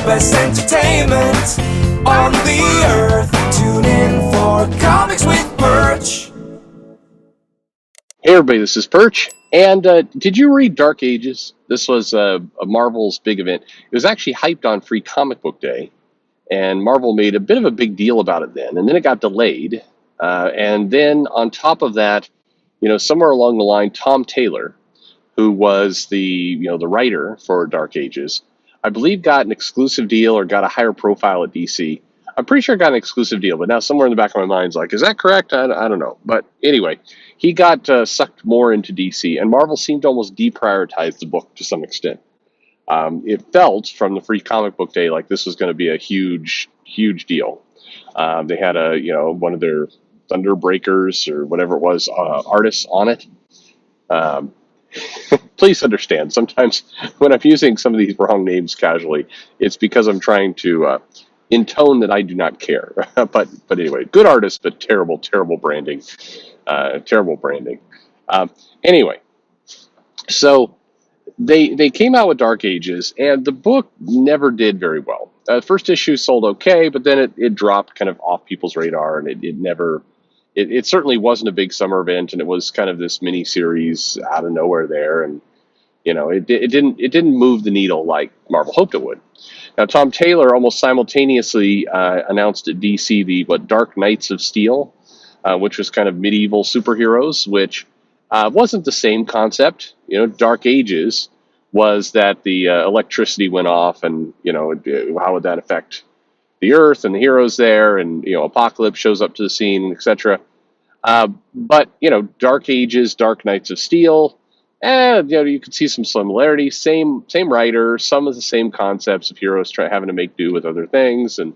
best entertainment on the earth. Tune in for Comics with Perch. Hey everybody, this is Perch. And did you read Dark Ages? This was a Marvel's big event. It was actually hyped on Free Comic Book Day, and Marvel made a bit of a big deal about it then. And then it got delayed. And then on top of that, somewhere along the line, Tom Taylor, who was the writer for Dark Ages, I believe got an exclusive deal or got a higher profile at DC. I'm pretty sure I got an exclusive deal, but now somewhere in the back of my mind is like, is that correct? I don't know. But anyway, he got sucked more into DC, and Marvel seemed to almost deprioritize the book to some extent. It felt from the Free Comic Book Day like this was going to be a huge, huge deal. They had one of their Thunderbreakers or whatever it was, artists on it. Please understand, sometimes when I'm using some of these wrong names casually, it's because I'm trying to intone that I do not care. but anyway, good artist, but terrible branding. Terrible branding. Anyway, so they came out with Dark Ages, and the book never did very well. First issue sold okay, but then it dropped kind of off people's radar, and it never. It certainly wasn't a big summer event, and it was kind of this mini series out of nowhere there, and it didn't move the needle like Marvel hoped it would. Now, Tom Taylor almost simultaneously announced at DC the Dark Knights of Steel, which was kind of medieval superheroes, which wasn't the same concept. Dark Ages was that the electricity went off, and how would that affect the Earth and the heroes there, and Apocalypse shows up to the scene, etc. But Dark Ages, Dark Knights of Steel, you could see some similarities. Same writer, some of the same concepts of heroes having to make do with other things, and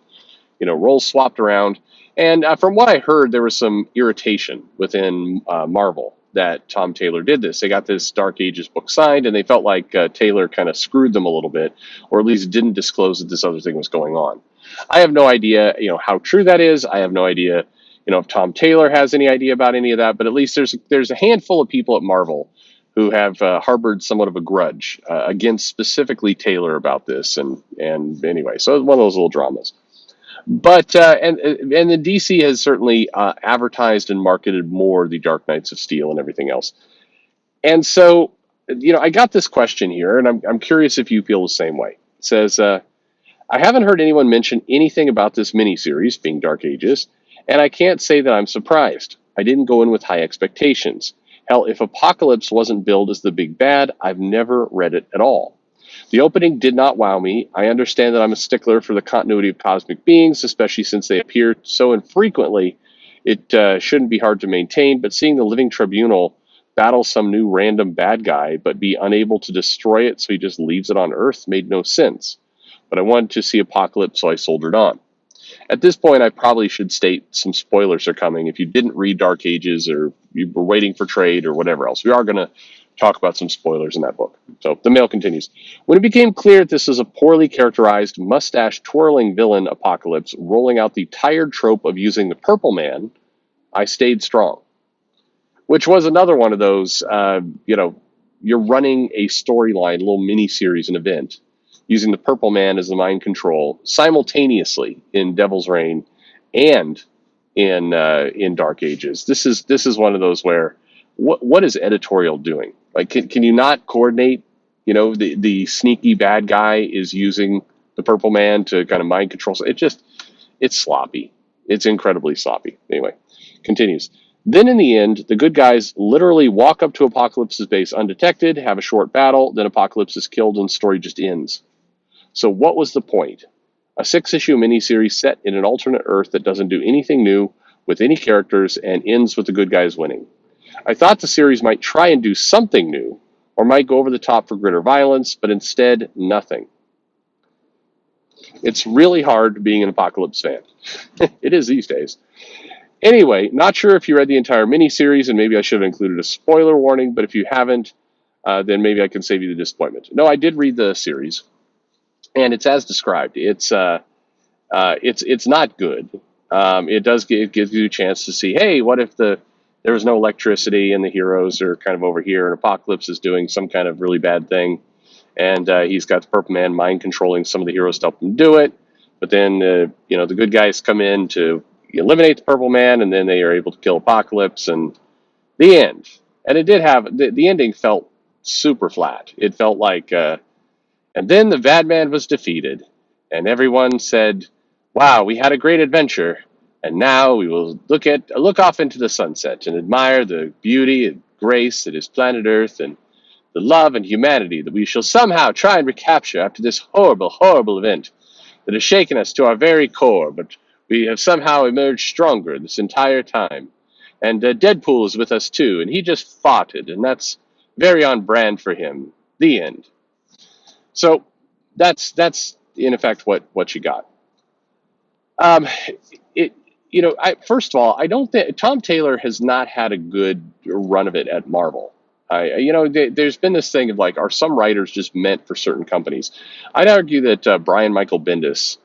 roles swapped around. And from what I heard, there was some irritation within Marvel that Tom Taylor did this. They got this Dark Ages book signed, and they felt like Taylor kind of screwed them a little bit, or at least didn't disclose that this other thing was going on. I have no idea, how true that is. I have no idea, if Tom Taylor has any idea about any of that. But at least there's a handful of people at Marvel who have harbored somewhat of a grudge against specifically Taylor about this. And anyway, so it's one of those little dramas. But and the DC has certainly advertised and marketed more the Dark Knights of Steel and everything else. And so, I got this question here, and I'm curious if you feel the same way. It says, I haven't heard anyone mention anything about this miniseries being Dark Ages, and I can't say that I'm surprised. I didn't go in with high expectations. Hell, if Apocalypse wasn't billed as the big bad, I've never read it at all. The opening did not wow me. I understand that I'm a stickler for the continuity of cosmic beings, especially since they appear so infrequently. It shouldn't be hard to maintain, but seeing the Living Tribunal battle some new random bad guy, but be unable to destroy it so he just leaves it on Earth made no sense. But I wanted to see Apocalypse, so I soldiered on. At this point, I probably should state some spoilers are coming. If you didn't read Dark Ages, or you were waiting for trade or whatever else, we are going to talk about some spoilers in that book. So the mail continues. When it became clear that this was a poorly characterized, mustache-twirling villain Apocalypse rolling out the tired trope of using the Purple Man, I stayed strong. Which was another one of those, you're running a storyline, a little mini-series, an event, using the Purple Man as the mind control simultaneously in Devil's Reign and in Dark Ages. This is one of those where what is Editorial doing? Like, can you not coordinate? The sneaky bad guy is using the Purple Man to kind of mind control. It's sloppy. It's incredibly sloppy. Anyway, continues. Then in the end, the good guys literally walk up to Apocalypse's base undetected, have a short battle, then Apocalypse is killed and the story just ends. So what was the point? A 6-issue miniseries set in an alternate Earth that doesn't do anything new with any characters and ends with the good guys winning. I thought the series might try and do something new, or might go over the top for greater violence, but instead, nothing. It's really hard being an Apocalypse fan. It is these days. Anyway, not sure if you read the entire miniseries, and maybe I should have included a spoiler warning, but if you haven't, then maybe I can save you the disappointment. No, I did read the series. And it's as described. It's not good. It gives you a chance to see, hey, what if there was no electricity and the heroes are kind of over here and Apocalypse is doing some kind of really bad thing, and he's got the Purple Man mind controlling some of the heroes to help him do it. But then, the good guys come in to eliminate the Purple Man, and then they are able to kill Apocalypse, and the end. And it did have the ending felt super flat. It felt like, and then the bad man was defeated, and everyone said, "Wow, we had a great adventure, and now we will look off into the sunset and admire the beauty and grace that is planet Earth and the love and humanity that we shall somehow try and recapture after this horrible, horrible event that has shaken us to our very core, but we have somehow emerged stronger this entire time. And Deadpool is with us too, and he just fought it, and that's very on brand for him." The end. So that's in effect what you got. Um, it first of all, I don't think Tom Taylor has not had a good run of it at Marvel. There's been this thing of like, are some writers just meant for certain companies? I'd argue that Brian Michael Bendis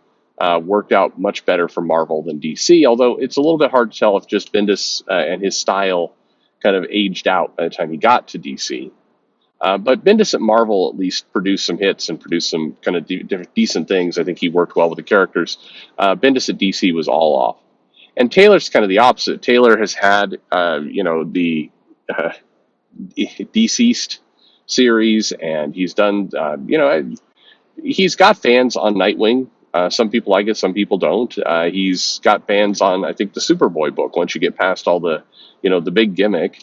worked out much better for Marvel than DC, although it's a little bit hard to tell if just Bendis and his style kind of aged out by the time he got to DC. But Bendis at Marvel at least produced some hits and produced some kind of decent things. I think he worked well with the characters. Bendis at DC was all off. And Taylor's kind of the opposite. Taylor has had, the Deceased series, and he's done, he's got fans on Nightwing. Some people like it, some people don't. He's got fans on, I think, the Superboy book once you get past all the, the big gimmick.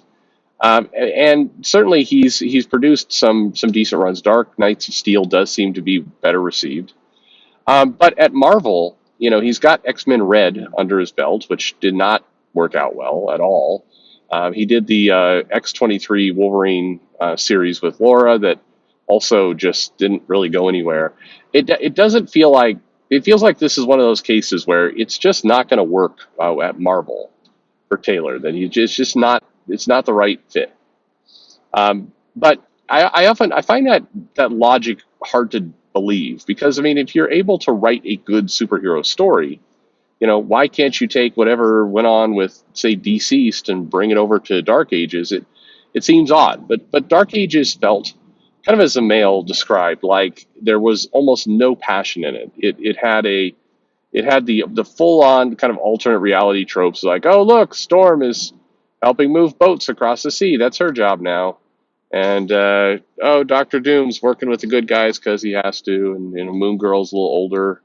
And certainly he's produced some decent runs. Dark Knights of Steel does seem to be better received. But at Marvel, he's got X-Men Red under his belt, which did not work out well at all. He did the X-23 Wolverine series with Laura that also just didn't really go anywhere. It doesn't feel like, it feels like this is one of those cases where it's just not going to work at Marvel for Taylor. That it's just not, it's not the right fit. But I find that logic hard to believe, because I mean, if you're able to write a good superhero story, why can't you take whatever went on with, say, Deceased and bring it over to Dark Ages? It seems odd, but Dark Ages felt, kind of as a male described, like there was almost no passion in it. It had the full on kind of alternate reality tropes, like, oh look, Storm is helping move boats across the sea. That's her job now. And Doctor Doom's working with the good guys because he has to, and Moon Girl's a little older,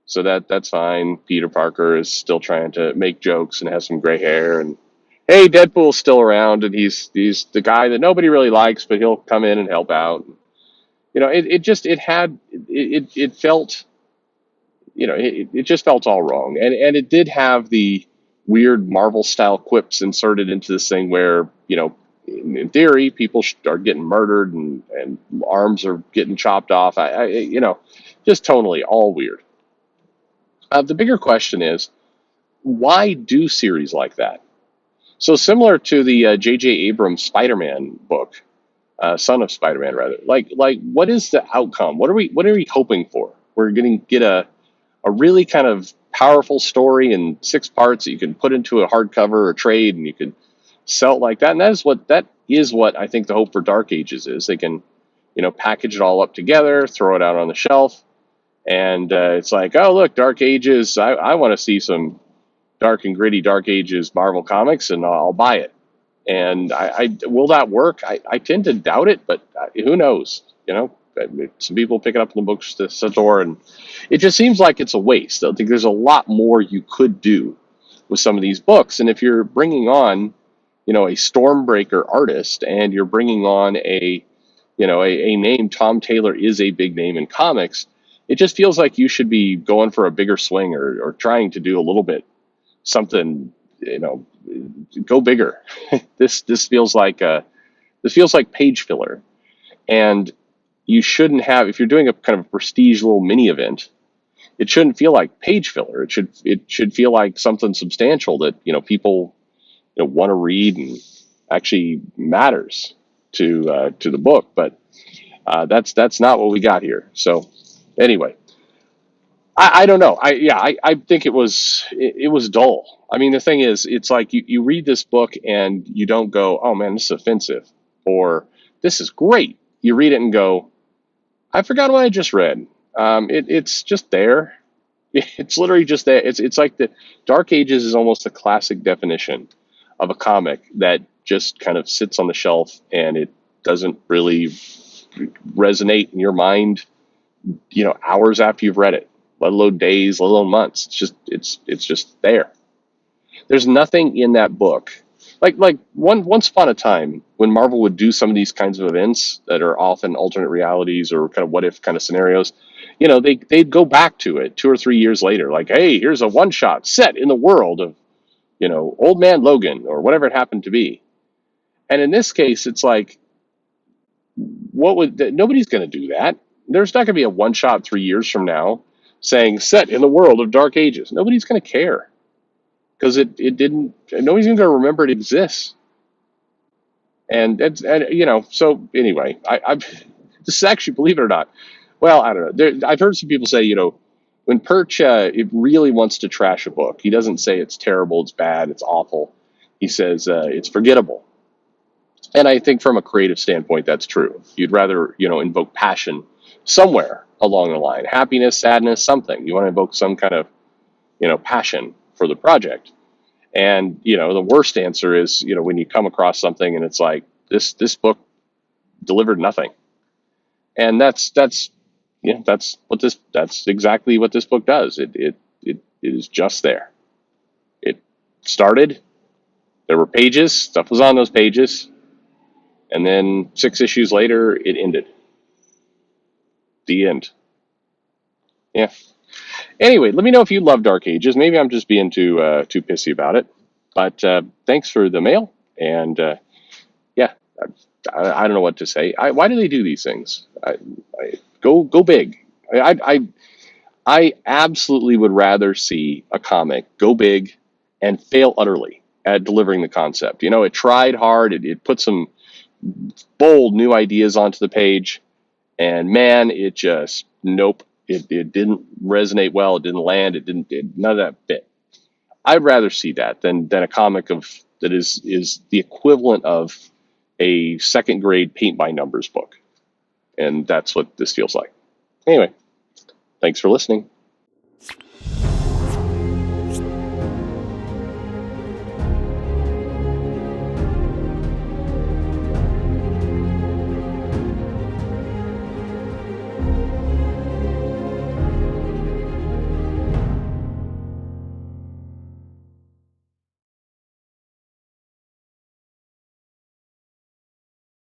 so that's fine. Peter Parker is still trying to make jokes and has some gray hair, and hey, Deadpool's still around, and he's the guy that nobody really likes, but he'll come in and help out. It felt, it just felt all wrong, and it did have the weird Marvel style quips inserted into this thing where, in theory, people are getting murdered and arms are getting chopped off. Just tonally all weird. The bigger question is, why do series like that? So similar to the J.J. Abrams Spider-Man book, Son of Spider-Man, rather. Like, what is the outcome? What are we hoping for? We're going to get a really kind of powerful story in 6 parts that you can put into a hardcover or trade, and you can sell it like that. And that is what I think the hope for Dark Ages is. They can, package it all up together, throw it out on the shelf, and it's like, oh look, Dark Ages. I want to see some dark and gritty Dark Ages Marvel comics, and I'll buy it. And I will that work? I tend to doubt it, but who knows? Some people pick it up in the bookstore, and it just seems like it's a waste. I think there's a lot more you could do with some of these books. And if you're bringing on, a Stormbreaker artist, and you're bringing on a name, Tom Taylor is a big name in comics, it just feels like you should be going for a bigger swing, or trying to do a little bit something, go bigger. This feels like page filler, and you shouldn't have, if you're doing a kind of prestige little mini event, it shouldn't feel like page filler. It should feel like something substantial that people want to read and actually matters to the book. But that's not what we got here. So anyway, I don't know. I think it was dull. I mean, the thing is, it's like you read this book and you don't go, oh man, this is offensive, or this is great. You read it and go, I forgot what I just read. It's just there. It's literally just there. It's like the Dark Ages is almost a classic definition of a comic that just kind of sits on the shelf and it doesn't really resonate in your mind, hours after you've read it, let alone days, let alone months. It's just there. There's nothing in that book. Like once upon a time when Marvel would do some of these kinds of events that are often alternate realities or kind of what if kind of scenarios, they'd go back to it 2 or 3 years later, like, hey, here's a one shot set in the world of, Old Man Logan or whatever it happened to be. And in this case, it's like, nobody's going to do that. There's not going to be a one shot 3 years from now saying set in the world of Dark Ages. Nobody's going to care because it didn't. Nobody's even going to remember it exists. And so anyway, I this is actually, believe it or not. Well, I don't know. I've heard some people say, when Perch it really wants to trash a book, he doesn't say it's terrible, it's bad, it's awful. He says it's forgettable. And I think from a creative standpoint, that's true. You'd rather, invoke passion somewhere along the line, happiness, sadness, something. You want to invoke some kind of, passion for the project. And, the worst answer is, when you come across something and it's like, this book delivered nothing. And that's exactly what this book does. It is just there. It started, there were pages, stuff was on those pages, and then 6 issues later, it ended. The end. Yeah. Anyway, let me know if you love Dark Ages. Maybe I'm just being too pissy about it. But thanks for the mail, and yeah, I don't know what to say. Why do they do these things? Go big. I absolutely would rather see a comic go big and fail utterly at delivering the concept. It tried hard. It put some bold new ideas onto the page, and man, it just nope. It didn't resonate well. It didn't land. None of that fit. I'd rather see that than a comic that is the equivalent of a second grade paint by numbers book, and that's what this feels like. Anyway, thanks for listening.